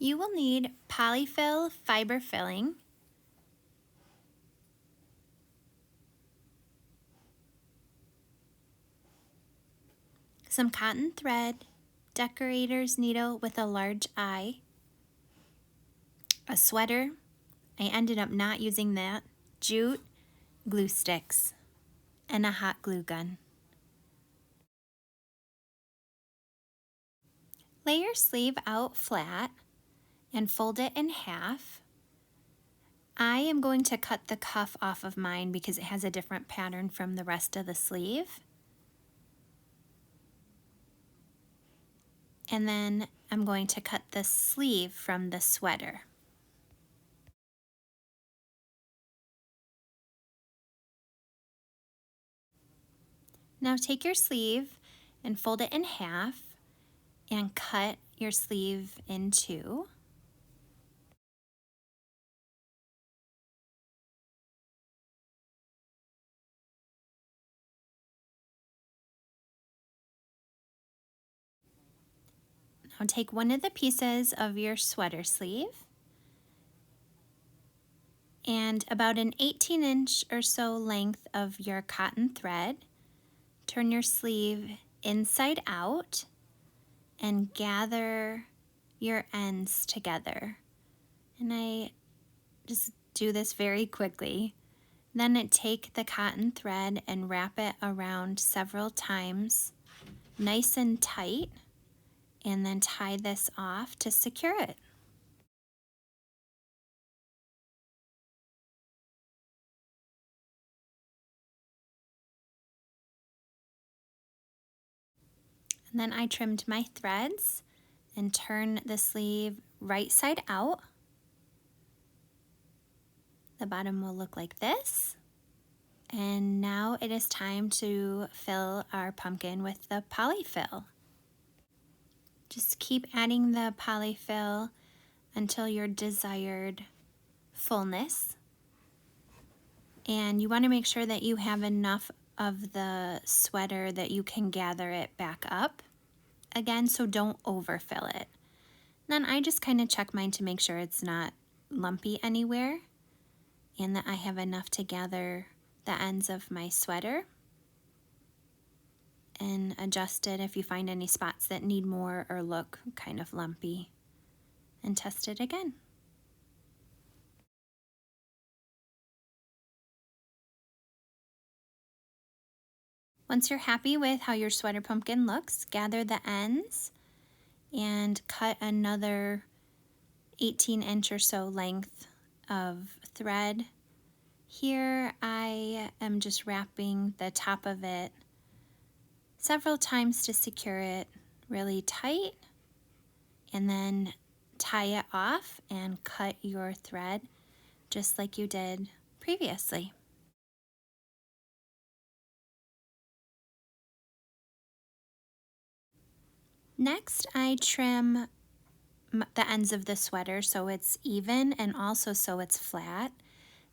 You will need polyfill fiber filling, some cotton thread, decorator's needle with a large eye, a sweater, I ended up not using that, jute, glue sticks, and a hot glue gun. Lay your sleeve out flat and fold it in half. I am going to cut the cuff off of mine because it has a different pattern from the rest of the sleeve. And then I'm going to cut the sleeve from the sweater. Now take your sleeve and fold it in half and cut your sleeve in two. Now take one of the pieces of your sweater sleeve and about an 18-inch or so length of your cotton thread. Turn your sleeve inside out and gather your ends together. And I just do this very quickly. Then take the cotton thread and wrap it around several times, nice and tight, and then tie this off to secure it. And then I trimmed my threads and turn the sleeve right side out. The bottom will look like this. And now it is time to fill our pumpkin with the polyfill. Just keep adding the polyfill until your desired fullness. And you want to make sure that you have enough of the sweater that you can gather it back up again, so don't overfill it. Then I just kind of check mine to make sure it's not lumpy anywhere and that I have enough to gather the ends of my sweater, and adjust it if you find any spots that need more or look kind of lumpy, and test it again. Once you're happy with how your sweater pumpkin looks, gather the ends and cut another 18-inch or so length of thread. Here I am just wrapping the top of it several times to secure it really tight, and then tie it off and cut your thread just like you did previously. Next, I trim the ends of the sweater so it's even and also so it's flat.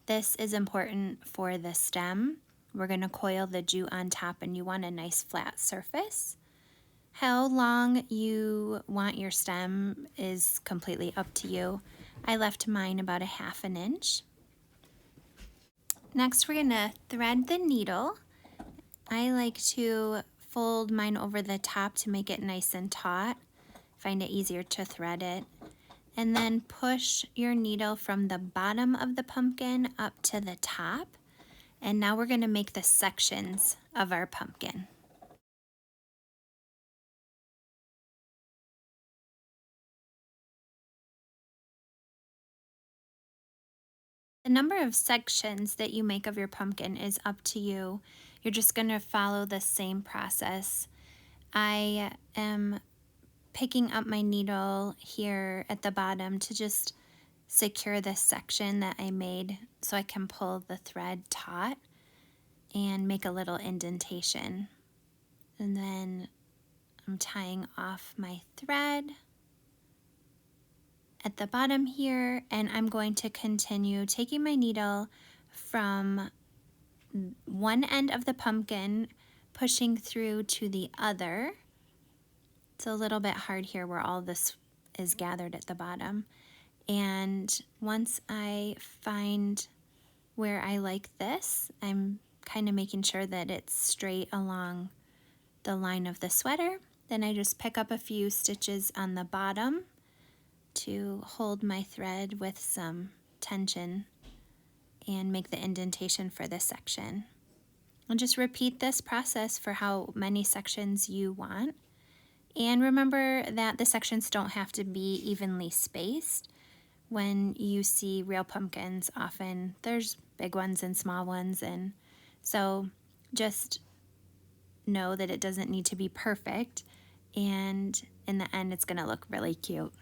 This is important for the stem. We're going to coil the jute on top and you want a nice flat surface. How long you want your stem is completely up to you. I left mine about a 1/2 inch. Next, we're going to thread the needle. I like to fold mine over the top to make it nice and taut. Find it easier to thread it. And then push your needle from the bottom of the pumpkin up to the top. And now we're going to make the sections of our pumpkin. The number of sections that you make of your pumpkin is up to you. You're just going to follow the same process. I am picking up my needle here at the bottom to just secure this section that I made so I can pull the thread taut and make a little indentation. And then I'm tying off my thread at the bottom here, and I'm going to continue taking my needle from one end of the pumpkin, pushing through to the other. It's a little bit hard here where all this is gathered at the bottom. And once I find where I like this, I'm kind of making sure that it's straight along the line of the sweater. Then I just pick up a few stitches on the bottom to hold my thread with some tension and make the indentation for this section. And just repeat this process for how many sections you want. And remember that the sections don't have to be evenly spaced. When you see real pumpkins, often there's big ones and small ones, and so just know that it doesn't need to be perfect, and in the end it's going to look really cute.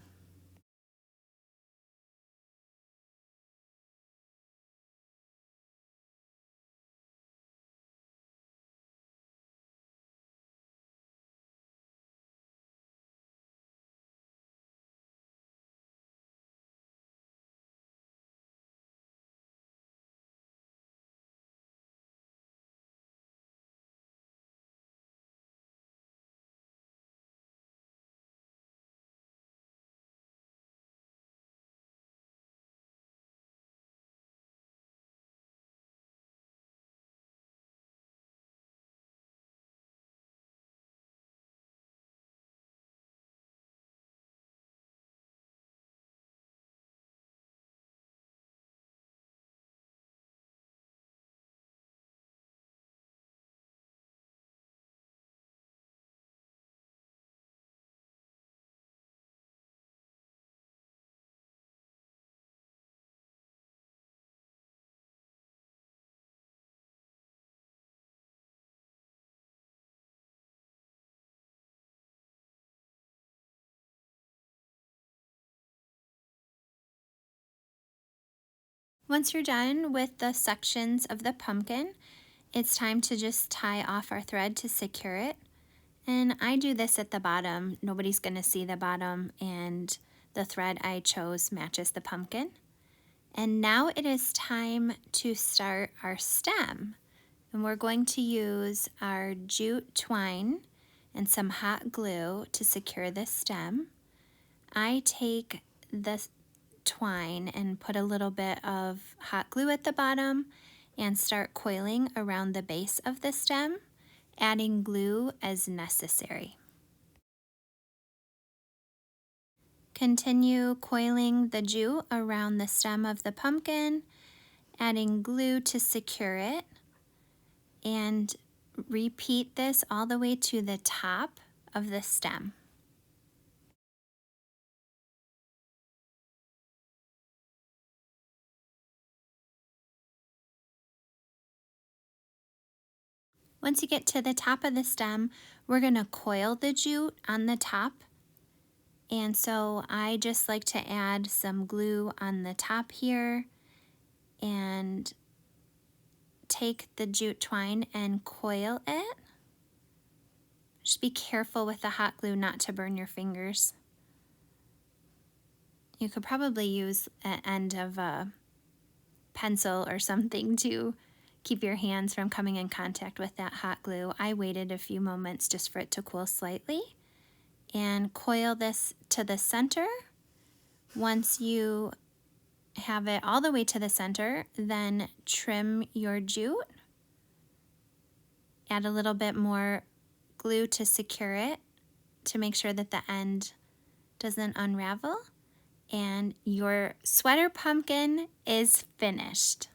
Once you're done with the sections of the pumpkin, it's time to just tie off our thread to secure it. And I do this at the bottom. Nobody's going to see the bottom, and the thread I chose matches the pumpkin. And now it is time to start our stem. And we're going to use our jute twine and some hot glue to secure this stem. I take the twine and put a little bit of hot glue at the bottom and start coiling around the base of the stem, adding glue as necessary. Continue coiling the jute around the stem of the pumpkin, adding glue to secure it, and repeat this all the way to the top of the stem. Once you get to the top of the stem, we're going to coil the jute on the top. And so I just like to add some glue on the top here and take the jute twine and coil it. Just be careful with the hot glue not to burn your fingers. You could probably use an end of a pencil or something to keep your hands from coming in contact with that hot glue. I waited a few moments just for it to cool slightly, and coil this to the center. Once you have it all the way to the center, then trim your jute. Add a little bit more glue to secure it to make sure that the end doesn't unravel. And your sweater pumpkin is finished.